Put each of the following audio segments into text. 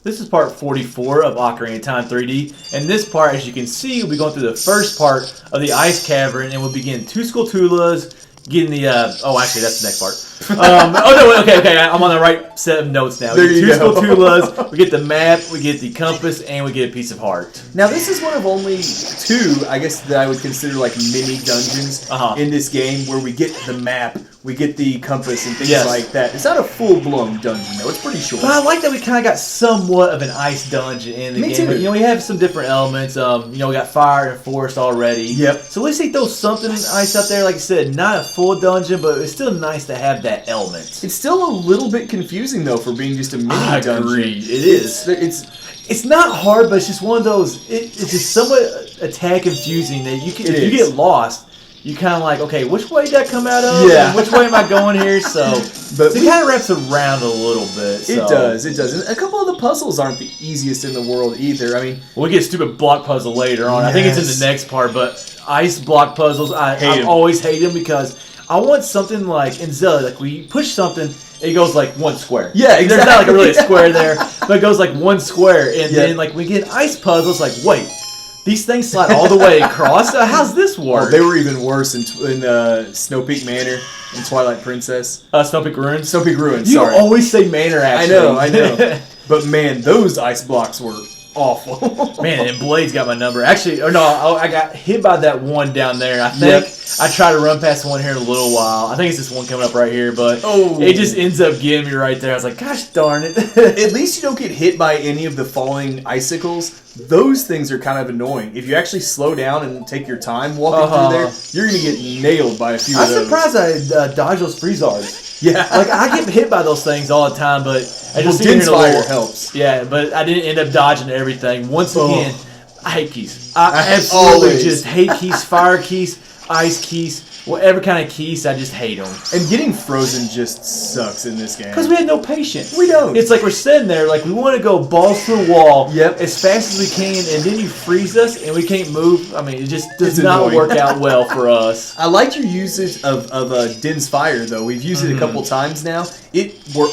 This is part 44 of Ocarina of Time 3D. And this part, as you can see, we'll be going through the first part of the Ice Cavern, and we'll begin 2 Skulltulas, getting the, oh, actually, that's the next part. Okay, I'm on the right set of notes now. There we you get 2 go. Skulltulas, we get the map, we get the compass, and we get a piece of heart. Now, this is one of only 2, I guess, that I would consider like mini dungeons in this game, where we get the map, we get the compass, and things like that. It's not a full-blown dungeon, though. It's pretty short. But I like that we kind of got somewhat of an ice dungeon in the game. Too. You know, we have some different elements. You know, we got fire and forest already. Yep. So at least they throw something ice up there. Like I said, not a full dungeon, but it's still nice to have that element. It's still a little bit confusing, though, for being just a mini dungeon. I agree. It is. It's not hard, but it's just one of those. It's just somewhat a tad confusing that you can. If you get lost, you kind of like, okay, which way did I come out of? Yeah. And which way am I going here? So it kind of wraps around a little bit. So. It does. And a couple of the puzzles aren't the easiest in the world either. I mean, we get a stupid block puzzle later on. I think it's in the next part, but ice block puzzles, I always hate them because I want something like in Zelda, like we push something, it goes like 1 square. Yeah, exactly. There's not like really a square there, but it goes like 1 square, and then like we get ice puzzles, like wait. These things slide all the way across? How's this work? Oh, they were even worse in Snow Peak Manor and Twilight Princess. Snow Peak Ruins? Snow Peak Ruins, You always say Manor, actually. I know. But man, those ice blocks were awful. Man, and Blade's got my number. Actually, or no, I got hit by that one down there. I think I tried to run past one here in a little while. I think it's this one coming up right here, but it just ends up getting me right there. I was like, gosh darn it. At least you don't get hit by any of the falling icicles. Those things are kind of annoying. If you actually slow down and take your time walking through there, you're going to get nailed by a few of those. I'm surprised I dodged those freezards. Yeah. Like, I get hit by those things all the time, but I just Dense fire helps. Yeah, but I didn't end up dodging everything. Once again, I hate keys. I absolutely just hate keys. Fire keys, ice keys, whatever kind of keys, I just hate them. And getting frozen just sucks in this game. Because we had no patience. We don't. It's like we're sitting there, like we want to go balls to the wall as fast as we can, and then you freeze us and we can't move. I mean, it just does not work out well for us. I like your usage of Din's Fire, though. We've used it a couple times now.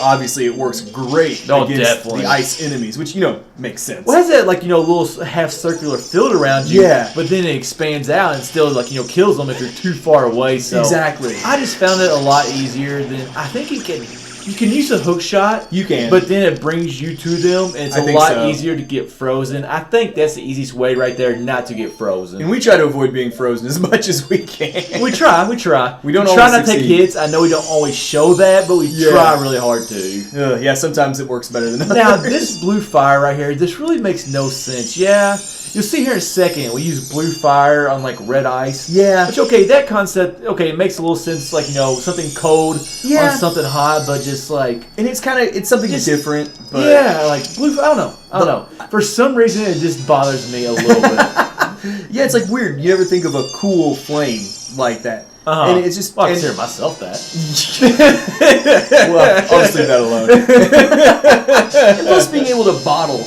Obviously, it works great against the ice enemies, which, makes sense. Well, it has that, like, little half-circular field around you, but then it expands out and still, like, kills them if you're too far away. So exactly. I just found it a lot easier than I think you can use a hook shot. You can. But then it brings you to them, and it's a lot easier to get frozen. I think that's the easiest way right there not to get frozen. And we try to avoid being frozen as much as we can. We try. We don't try not to take hits. I know we don't always show that, but we try really hard to. Yeah, sometimes it works better than others. Now, this blue fire right here, this really makes no sense. Yeah. You'll see here in a second, we use blue fire on, like, red ice. Yeah. Which, that concept, it makes a little sense, like, something cold on something hot, but just, like... And it's something different, but... Yeah, like, blue... I don't know. For some reason, it just bothers me a little bit. Yeah, it's, like, weird. You never think of a cool flame like that. And it's just... Well, I consider myself that. Well, I'll just leave that alone. And plus, being able to bottle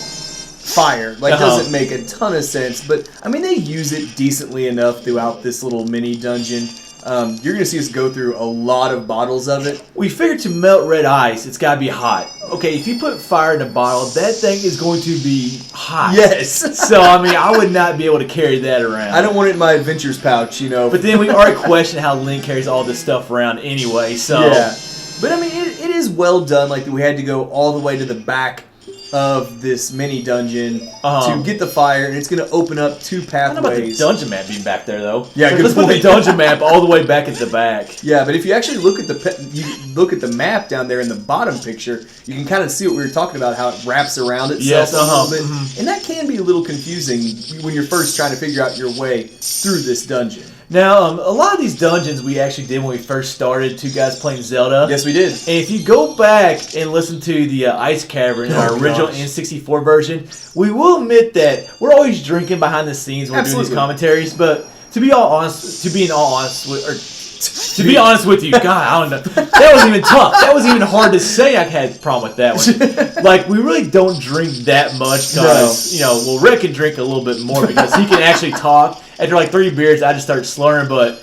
fire doesn't make a ton of sense, but I mean they use it decently enough throughout this little mini dungeon. You're gonna see us go through a lot of bottles of it. We figured to melt red ice, it's gotta be hot. Okay, if you put fire in a bottle, that thing is going to be hot. Yes. So I mean, I would not be able to carry that around. I don't want it in my adventures pouch, But then we already question how Link carries all this stuff around anyway. So yeah. But I mean, it is well done. Like we had to go all the way to the back of this mini dungeon to get the fire, and it's going to open up 2 pathways. I don't know about the dungeon map being back there, though. Yeah, let's put the dungeon map all the way back at the back. Yeah, but if you actually look at the map down there in the bottom picture, you can kind of see what we were talking about, how it wraps around itself a little bit. And that can be a little confusing when you're first trying to figure out your way through this dungeon. Now, a lot of these dungeons we actually did when we first started, 2 guys playing Zelda. Yes, we did. And if you go back and listen to the Ice Cavern, our original N64 version, we will admit that we're always drinking behind the scenes when we're doing these commentaries. But to be honest with you, God, I don't know. That wasn't even tough. That wasn't even hard to say. I had a problem with that one. Like, we really don't drink that much because, Rick can drink a little bit more because he can actually talk. After like 3 beers, I just start slurring, but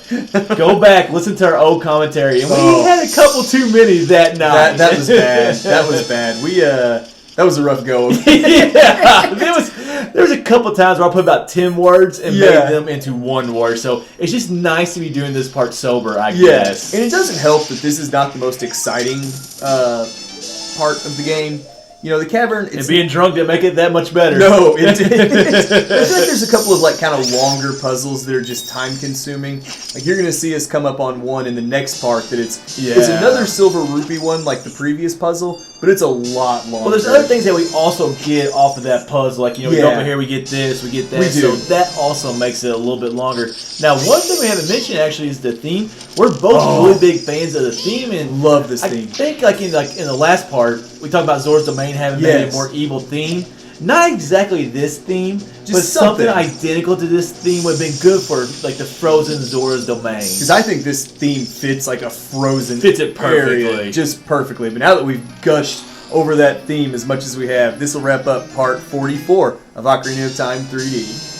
go back, listen to our old commentary, and we had a couple too many that night. That was bad. That was bad. That was a rough go. Yeah, there was a couple times where I put about 10 words and made them into one word. So it's just nice to be doing this part sober, I guess. And it doesn't help that this is not the most exciting part of the game. You know, the cavern... And being drunk didn't make it that much better. No, it didn't. I feel like there's a couple of, like, kind of longer puzzles that are just time-consuming. Like, you're going to see us come up on one in the next part that it's another silver rupee one, like the previous puzzle, but it's a lot longer. Well, there's other things that we also get off of that puzzle. Like, you know, we go over here, we get this, we get that. We do. So that also makes it a little bit longer. Now, one thing we haven't mentioned, actually, is the theme. We're both really big fans of the theme. And love this theme. I think, like in the last part, we talked about Zora's Domain having maybe a more evil theme. Not exactly this theme, but something identical to this theme would have been good for like the Frozen Zora's Domain. Because I think this theme fits like a Frozen fits it perfectly. area just perfectly. But now that we've gushed over that theme as much as we have, this will wrap up part 44 of Ocarina of Time 3D.